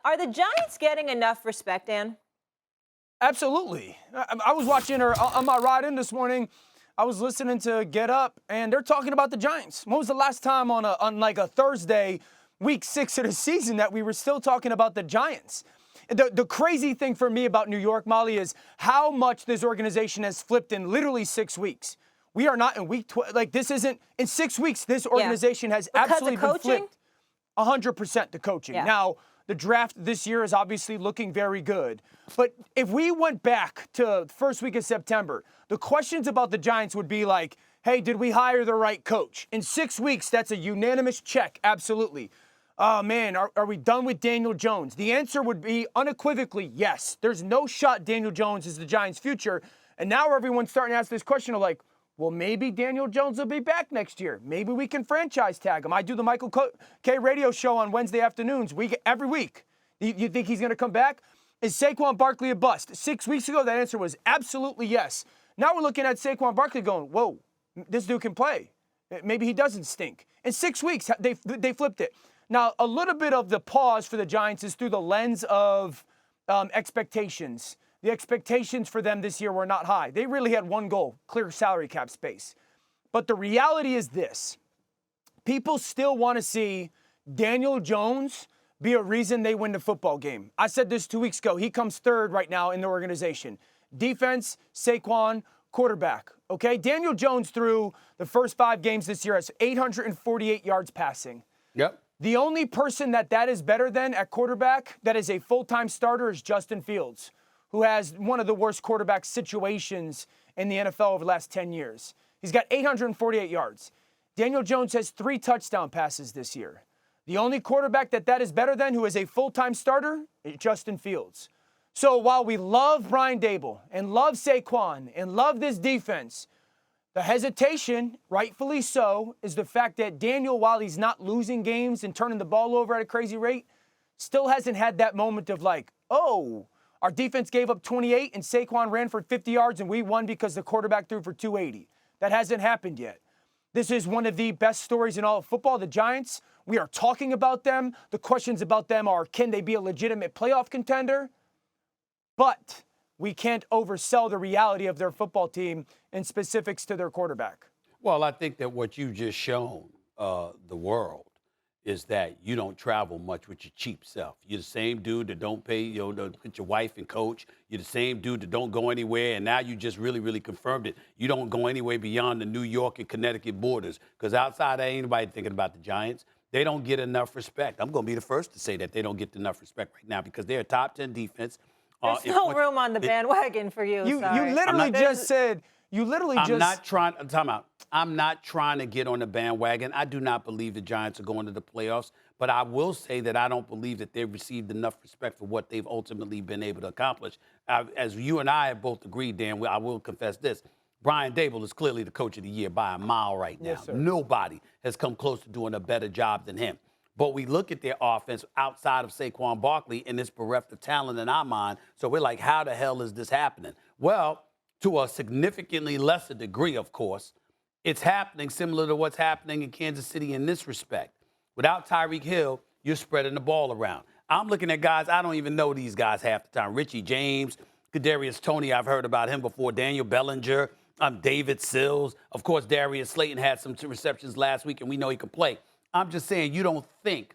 Are the Giants getting enough respect, Dan? Absolutely. I was watching her on my ride in this morning. I was listening to Get Up, and they're talking about the Giants. When was the last time on like a Thursday, week 6 of the season, that we were still talking about the Giants? The crazy thing for me about New York, Molly, is how much this organization has flipped in literally 6 weeks. We are not in week 12. Like, this isn't in 6 weeks. This organization has absolutely been flipped. 100% the coaching. Yeah. Now, the draft this year is obviously looking very good. But if we went back to the first week of September, the questions about the Giants would be like, hey, did we hire the right coach? In 6 weeks, that's a unanimous check, absolutely. Oh, man, are we done with Daniel Jones? The answer would be unequivocally yes. There's no shot Daniel Jones is the Giants' future. And now everyone's starting to ask this question of like, well, maybe Daniel Jones will be back next year. Maybe we can franchise tag him. I do the Michael K radio show on Wednesday afternoons every week. You think he's going to come back? Is Saquon Barkley a bust? 6 weeks ago, that answer was absolutely yes. Now we're looking at Saquon Barkley going, whoa, this dude can play. Maybe he doesn't stink. In 6 weeks, they flipped it. Now, a little bit of the pause for the Giants is through the lens of expectations. The expectations for them this year were not high. They really had one goal, clear salary cap space. But the reality is this. People still want to see Daniel Jones be a reason they win the football game. I said this 2 weeks ago. He comes third right now in the organization. Defense, Saquon, quarterback. Okay, Daniel Jones through the first 5 games this year has 848 yards passing. Yep. The only person that is better than at quarterback that is a full-time starter is Justin Fields, who has one of the worst quarterback situations in the NFL over the last 10 years. He's got 848 yards. Daniel Jones has 3 touchdown passes this year. The only quarterback that is better than, who is a full-time starter, is Justin Fields. So while we love Brian Daboll and love Saquon and love this defense, the hesitation, rightfully so, is the fact that Daniel, while he's not losing games and turning the ball over at a crazy rate, still hasn't had that moment of like, oh, our defense gave up 28 and Saquon ran for 50 yards and we won because the quarterback threw for 280. That hasn't happened yet. This is one of the best stories in all of football. The Giants, we are talking about them. The questions about them are, can they be a legitimate playoff contender? But we can't oversell the reality of their football team and specifics to their quarterback. Well, I think that what you just shown the world is that you don't travel much with your cheap self. You're the same dude that don't pay, with your wife and coach. You're the same dude that don't go anywhere, and now you just really confirmed it. You don't go anywhere beyond the New York and Connecticut borders, because outside there ain't anybody thinking about the Giants. They don't get enough respect. I'm going to be the first to say that they don't get enough respect right now because they're a top 10 defense. There's no room on the bandwagon for you. You literally just said. I'm not trying to get on the bandwagon. I do not believe the Giants are going to the playoffs, but I will say that I don't believe that they've received enough respect for what they've ultimately been able to accomplish. As you and I have both agreed, Dan, I will confess this. Brian Daboll is clearly the coach of the year by a mile right now. Yes, sir. Nobody has come close to doing a better job than him. But we look at their offense outside of Saquon Barkley and it's bereft of talent in our mind. So we're like, how the hell is this happening? Well, to a significantly lesser degree, of course, it's happening similar to what's happening in Kansas City in this respect. Without Tyreek Hill, you're spreading the ball around. I'm looking at guys, I don't even know these guys half the time. Richie James, Kadarius Toney, I've heard about him before. Daniel Bellinger, David Sills. Of course, Darius Slayton had some receptions last week, and we know he can play. I'm just saying you don't think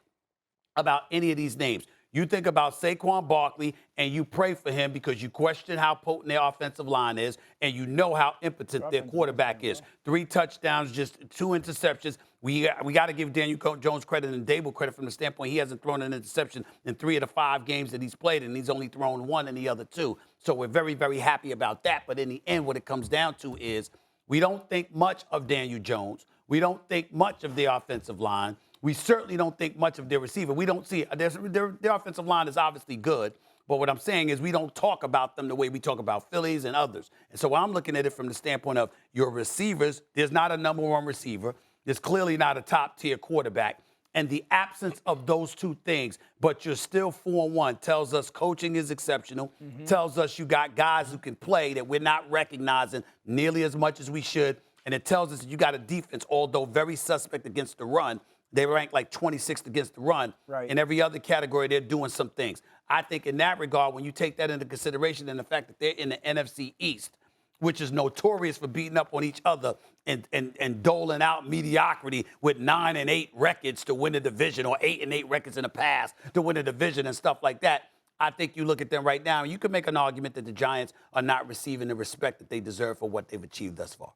about any of these names. You think about Saquon Barkley, and you pray for him because you question how potent their offensive line is, and you know how impotent their quarterback is. 3 touchdowns, just 2 interceptions. We got to give Daniel Jones credit and Daboll credit from the standpoint he hasn't thrown an interception in 3 of the 5 games that he's played, and he's only thrown 1 in the other 2. So we're very happy about that. But in the end, what it comes down to is we don't think much of Daniel Jones. We don't think much of their offensive line. We certainly don't think much of their receiver. We don't see their offensive line is obviously good, but what I'm saying is we don't talk about them the way we talk about Phillies and others. And so I'm looking at it from the standpoint of your receivers. There's not a number 1 receiver. There's clearly not a top-tier quarterback. And the absence of those 2 things, but you're still 4-1, tells us coaching is exceptional, tells us you got guys who can play that we're not recognizing nearly as much as we should, and it tells us that you got a defense, although very suspect against the run, They rank like 26th against the run. Right. In every other category, they're doing some things. I think in that regard, when you take that into consideration and the fact that they're in the NFC East, which is notorious for beating up on each other and doling out mediocrity with 9 and 8 records to win the division, or 8 and 8 records in the past to win a division and stuff like that. I think you look at them right now, and you can make an argument that the Giants are not receiving the respect that they deserve for what they've achieved thus far.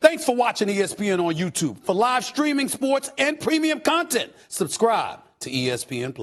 Thanks for watching ESPN on YouTube. For live streaming sports and premium content, subscribe to ESPN+.